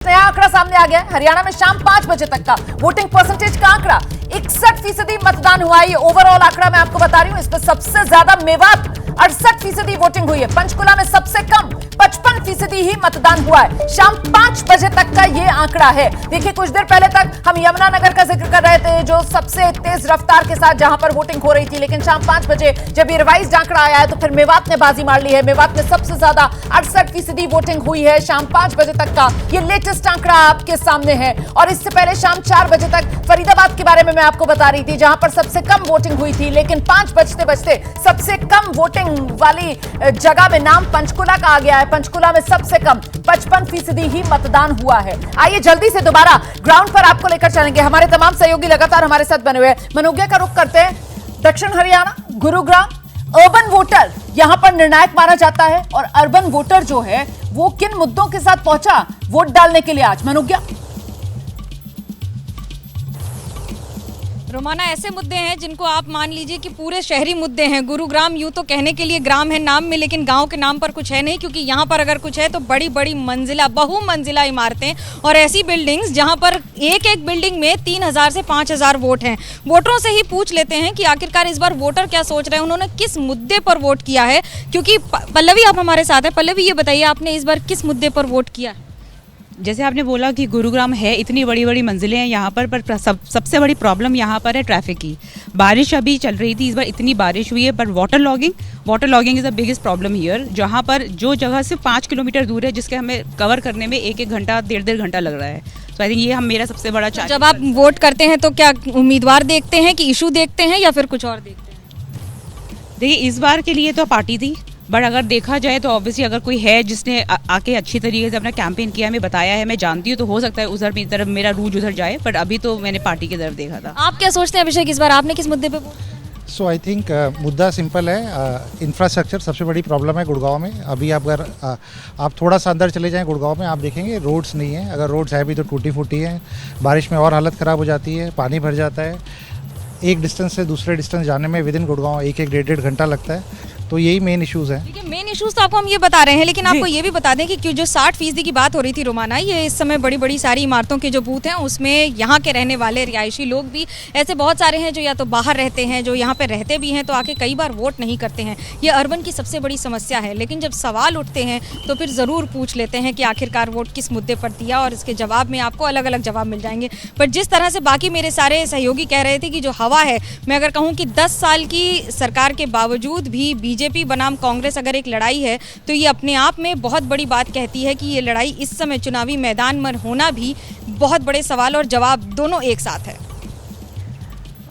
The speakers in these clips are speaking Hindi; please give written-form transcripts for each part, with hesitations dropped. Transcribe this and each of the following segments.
नया आंकड़ा सामने आ गया है। हरियाणा में शाम 5 बजे तक का वोटिंग परसेंटेज का आंकड़ा 61% मतदान हुआ है। ये ओवरऑल आंकड़ा मैं आपको बता रही हूं। इसमें सबसे ज्यादा मेवात 68% वोटिंग हुई है। पंचकुला में सबसे कम 55% ही मतदान हुआ है। शाम 5 बजे तक का ये आंकड़ा है। देखिए, कुछ देर पहले तक हम यमुनानगर का जिक्र कर रहे थे, जो सबसे तेज रफ्तार के साथ जहां पर वोटिंग हो रही थी, लेकिन शाम 5 बजे जब ये रिवाइज्ड आंकड़ा आया है तो फिर मेवात ने बाजी मार ली है। मेवात में सबसे ज्यादा 68% वोटिंग हुई है। शाम 5 बजे तक का ये लेटेस्ट आंकड़ा आपके सामने है। और इससे पहले शाम 4 बजे तक फरीदाबाद के बारे में मैं आपको बता रही थी, जहां पर सबसे कम वोटिंग हुई थी, लेकिन 5 बजते बजते सबसे कम वोटिंग वाली जगह में नाम पंचकुला का आ गया है। पंचकुला में सबसे कम 55% ही मतदान हुआ है। आइए जल्दी से दोबारा ग्राउंड पर आपको लेकर चलेंगे। हमारे तमाम सहयोगी लगातार हमारे साथ बने हुए हैं। मनोज्ञा का रुख करते हैं दक्षिण हरियाणा, गुरुग्राम। अर्बन वोटर यहां पर निर्णायक माना जाता है, और अर्बन वोटर जो है वो किन मुद्दों के साथ पहुंचा वोट डालने के लिए आज, मनोज्ञा? रोमाना, ऐसे मुद्दे हैं जिनको आप मान लीजिए कि पूरे शहरी मुद्दे हैं। गुरुग्राम यूं तो कहने के लिए ग्राम है नाम में, लेकिन गांव के नाम पर कुछ है नहीं, क्योंकि यहाँ पर अगर कुछ है तो बड़ी बड़ी मंजिला, बहुमंजिला इमारतें और ऐसी बिल्डिंग्स जहाँ पर एक एक बिल्डिंग में 3000 से 5000 वोट हैं। वोटरों से ही पूछ लेते हैं कि आखिरकार इस बार वोटर क्या सोच रहे हैं, उन्होंने किस मुद्दे पर वोट किया है। क्योंकि पल्लवी आप हमारे साथ हैं। पल्लवी, ये बताइए, आपने इस बार किस मुद्दे पर वोट किया? जैसे आपने बोला कि गुरुग्राम है, इतनी बड़ी बड़ी मंजिलें हैं यहाँ पर सबसे बड़ी प्रॉब्लम यहाँ पर है ट्रैफिक की। बारिश अभी चल रही थी, इस बार इतनी बारिश हुई है, पर water logging is the biggest problem here. जहाँ पर जो जगह सिर्फ 5 किलोमीटर दूर है, जिसके हमें कवर करने में एक घंटा, डेढ़ घंटा लग रहा है। तो आई थिंक ये मेरा सबसे बड़ा चैलेंज। जब आप वोट करते हैं तो क्या उम्मीदवार देखते हैं कि इशू देखते हैं या फिर कुछ और देखते हैं? देखिए, इस बार के लिए तो पार्टी थी, बट अगर देखा जाए तो ऑब्वियसली अगर कोई है जिसने आके अच्छी तरीके से अपना कैंपेन किया, हमें बताया है, मैं जानती हूँ, तो हो सकता है उधर मेरी तरफ मेरा रूज उधर जाए, बट अभी तो मैंने पार्टी की तरफ देखा था। आप क्या सोचते हैं अभिषेक, इस बार आपने किस मुद्दे पे? सो आई थिंक मुद्दा सिंपल है। इंफ्रास्ट्रक्चर सबसे बड़ी प्रॉब्लम है गुड़गांव में। अभी आप अगर आप थोड़ा सा अंदर चले जाएं गुड़गांव में, आप देखेंगे रोड्स नहीं है। अगर रोड्स है भी तो टूटी फूटी है। बारिश में और हालत ख़राब हो जाती है, पानी भर जाता है। एक डिस्टेंस से दूसरे डिस्टेंस जाने में विद इन गुड़गांव एक डेढ़ घंटा लगता है। तो यही मेन इश्यूज़ हैं। देखिए, मेन इश्यूज तो आपको हम ये बता रहे हैं, लेकिन आपको ये भी बता दें कि जो 60% की बात हो रही थी रोमाना, ये इस समय बड़ी बड़ी सारी इमारतों के जो बूथ हैं उसमें यहाँ के रहने वाले रिहायशी लोग भी ऐसे बहुत सारे हैं जो या तो बाहर रहते हैं, जो यहाँ पे रहते भी हैं तो आके कई बार वोट नहीं करते हैं। ये अर्बन की सबसे बड़ी समस्या है। लेकिन जब सवाल उठते हैं तो फिर ज़रूर पूछ लेते हैं कि आखिरकार वोट किस मुद्दे पर दिया, और इसके जवाब में आपको अलग अलग जवाब मिल जाएंगे। पर जिस तरह से बाकी मेरे सारे सहयोगी कह रहे थे कि जो हवा है, मैं अगर कहूँ कि 10 साल की सरकार के बावजूद भी बीजेपी बनाम कांग्रेस अगर एक लड़ाई है, तो ये अपने आप में बहुत बड़ी बात कहती है कि ये लड़ाई इस समय चुनावी मैदान में होना भी बहुत बड़े सवाल और जवाब दोनों एक साथ है।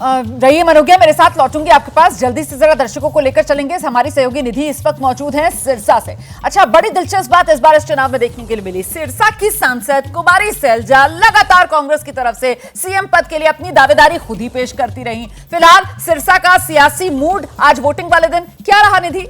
रहिए मनोज्ञा, मेरे साथ लौटूंगी आपके पास। जल्दी से जरा दर्शकों को लेकर चलेंगे। हमारी सहयोगी निधि इस वक्त मौजूद है सिरसा से। अच्छा, बड़ी दिलचस्प बात इस बार इस चुनाव में देखने के लिए मिली। सिरसा की सांसद कुमारी सैलजा लगातार कांग्रेस की तरफ से सीएम पद के लिए अपनी दावेदारी खुद ही पेश करती रही। फिलहाल सिरसा का सियासी मूड आज वोटिंग वाले दिन क्या रहा, निधि?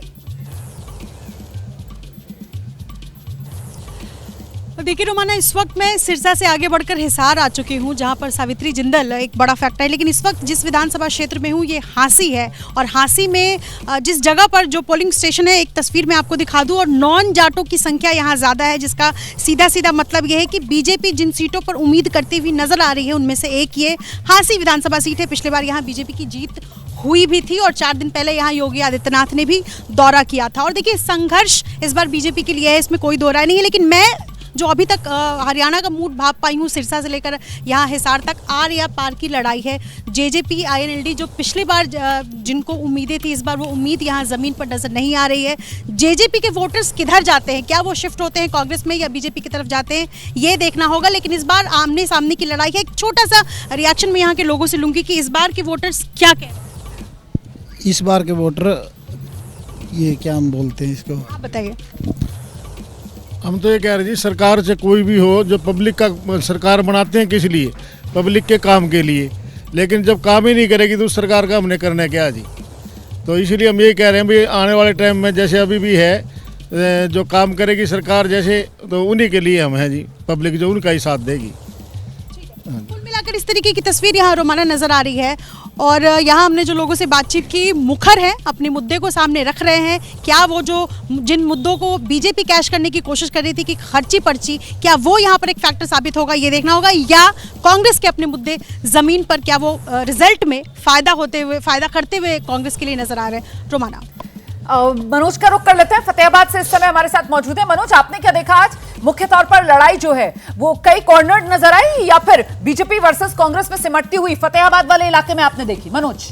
देखिए रोमाना, इस वक्त मैं सिरसा से आगे बढ़कर हिसार आ चुकी हूँ, जहाँ पर सावित्री जिंदल एक बड़ा फैक्टर है। लेकिन इस वक्त जिस विधानसभा क्षेत्र में हूँ ये हांसी है, और हांसी में जिस जगह पर जो पोलिंग स्टेशन है, एक तस्वीर मैं आपको दिखा दूँ, और नॉन जाटों की संख्या यहाँ ज़्यादा है, जिसका सीधा सीधा मतलब ये है कि बीजेपी जिन सीटों पर उम्मीद करती हुई नजर आ रही है उनमें से एक ये हांसी विधानसभा सीट है। पिछली बार यहाँ बीजेपी की जीत हुई भी थी, और 4 दिन पहले यहाँ योगी आदित्यनाथ ने भी दौरा किया था। और देखिए, संघर्ष इस बार बीजेपी के लिए है, इसमें कोई दो राय नहीं है। लेकिन मैं जो अभी तक हरियाणा का मूड भाप पाई हूँ, सिरसा से लेकर यहाँ हिसार तक आर या पार की लड़ाई है। जेजेपी आईएनएलडी जो पिछली बार जिनको उम्मीदें थी, इस बार वो उम्मीद यहाँ ज़मीन पर नजर नहीं आ रही है। जेजेपी के वोटर्स किधर जाते हैं, क्या वो शिफ्ट होते हैं कांग्रेस में या बीजेपी की तरफ जाते हैं, ये देखना होगा। लेकिन इस बार आमने सामने की लड़ाई है। एक छोटा सा रिएक्शन में यहाँ के लोगों से लूँगी कि इस बार के वोटर्स क्या कह रहे हैं। इस बार के वोटर, ये क्या हम बोलते हैं इसको, आप बताइए। हम तो ये कह रहे जी, सरकार से कोई भी हो, जो पब्लिक का सरकार बनाते हैं किस लिए, पब्लिक के काम के लिए। लेकिन जब काम ही नहीं करेगी तो उस सरकार का हमने करना क्या जी। तो इसलिए हम ये कह रहे हैं भी आने वाले टाइम में जैसे अभी भी है, जो काम करेगी सरकार जैसे, तो उन्हीं के लिए हम हैं जी, पब्लिक जो उनका ही साथ देगी। कुल मिलाकर लेकर इस तरीके की तस्वीर यहाँ रोमाना नजर आ रही है। और यहाँ हमने जो लोगों से बातचीत की, मुखर हैं, अपने मुद्दे को सामने रख रहे हैं। क्या वो जो जिन मुद्दों को बीजेपी कैश करने की कोशिश कर रही थी कि खर्ची पर्ची, क्या वो यहाँ पर एक फैक्टर साबित होगा, ये देखना होगा, या कांग्रेस के अपने मुद्दे जमीन पर क्या वो रिजल्ट में फायदा करते हुए कांग्रेस के लिए नजर आ रहे हैं। रोमाना, मनोज का रुख कर लेते हैं। फतेहाबाद से इस समय हमारे साथ मौजूद है। मनोज, आपने क्या देखा आज? मुख्य तौर पर लड़ाई जो है वो कई कॉर्नर्ड नजर आई या फिर बीजेपी वर्सेस कांग्रेस में सिमटती हुई फतेहाबाद वाले इलाके में आपने देखी? मनोज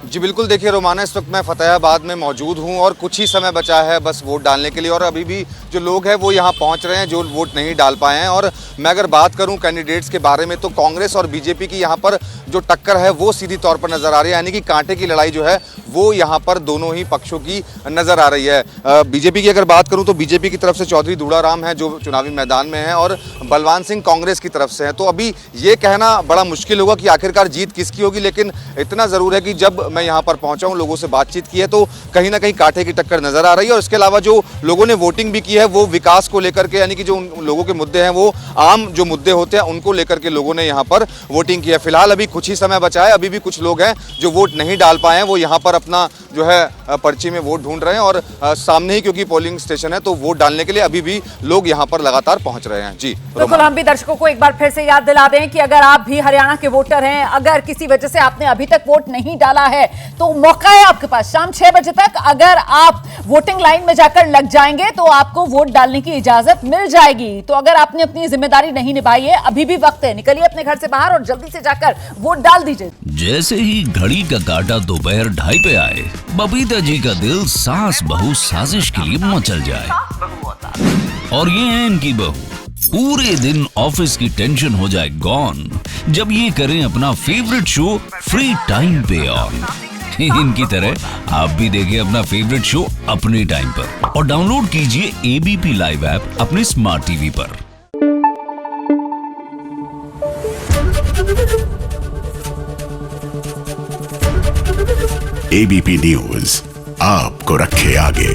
जी बिल्कुल, देखिए रोमाना, इस वक्त मैं फतेहाबाद में मौजूद हूं और कुछ ही समय बचा है बस वोट डालने के लिए, और अभी भी जो लोग हैं वो यहां पहुंच रहे हैं जो वोट नहीं डाल पाए हैं। और मैं अगर बात करूं कैंडिडेट्स के बारे में तो कांग्रेस और बीजेपी की यहां पर जो टक्कर है वो सीधी तौर पर नजर आ रही है, यानी कि कांटे की लड़ाई जो है वो यहाँ पर दोनों ही पक्षों की नजर आ रही है। बीजेपी की अगर बात करूँ तो बीजेपी की तरफ से चौधरी दूड़ाराम है जो चुनावी मैदान में है, और बलवान सिंह कांग्रेस की तरफ से है। तो अभी ये कहना बड़ा मुश्किल होगा कि आखिरकार जीत किसकी होगी, लेकिन इतना जरूर है कि जब मैं यहाँ पर पहुंचा हूँ, लोगों से बातचीत की है, तो कहीं ना कहीं कांटे की टक्कर नजर आ रही है। और इसके अलावा जो लोगों ने वोटिंग भी की है वो विकास को लेकर के, यानी कि जो उन लोगों के मुद्दे हैं वो आम जो मुद्दे होते हैं उनको लेकर के लोगों ने यहाँ पर वोटिंग की है। फिलहाल अभी कुछ ही समय बचा है, अभी भी कुछ लोग हैं जो वोट नहीं डाल पाए हैं, वो यहाँ पर अपना जो है पर्ची में वोट ढूंढ रहे हैं, और सामने ही क्योंकि पोलिंग स्टेशन है तो वोट डालने के लिए अभी भी लोग यहाँ पर लगातार पहुंच रहे हैं। जी बिल्कुल, हम भी दर्शकों को एक बार फिर से याद दिला दें कि अगर आप भी हरियाणा के वोटर हैं, अगर किसी वजह से आपने अभी तक वोट नहीं डाला है तो मौका है आपके पास शाम 6 बजे तक। अगर आप वोटिंग लाइन में जाकर लग जाएंगे तो आपको वोट डालने की इजाजत मिल जाएगी। तो अगर आपने अपनी जिम्मेदारी नहीं निभाई है, अभी भी वक्त है, निकलिए अपने घर से बाहर और जल्दी से जाकर वोट डाल दीजिए। जैसे ही घड़ी का काटा दोपहर 2:30 पे आए, बबीता जी का दिल सास बहू साजिश के लिए मचल जाए। और ये है इनकी बहू, पूरे दिन ऑफिस की टेंशन हो जाए गॉन जब ये करें अपना फेवरेट शो फ्री टाइम पे ऑन। इनकी तरह आप भी देखिए अपना फेवरेट शो अपने टाइम पर और डाउनलोड कीजिए एबीपी लाइव ऐप अपने स्मार्ट टीवी पर। एबीपी न्यूज आपको रखे आगे।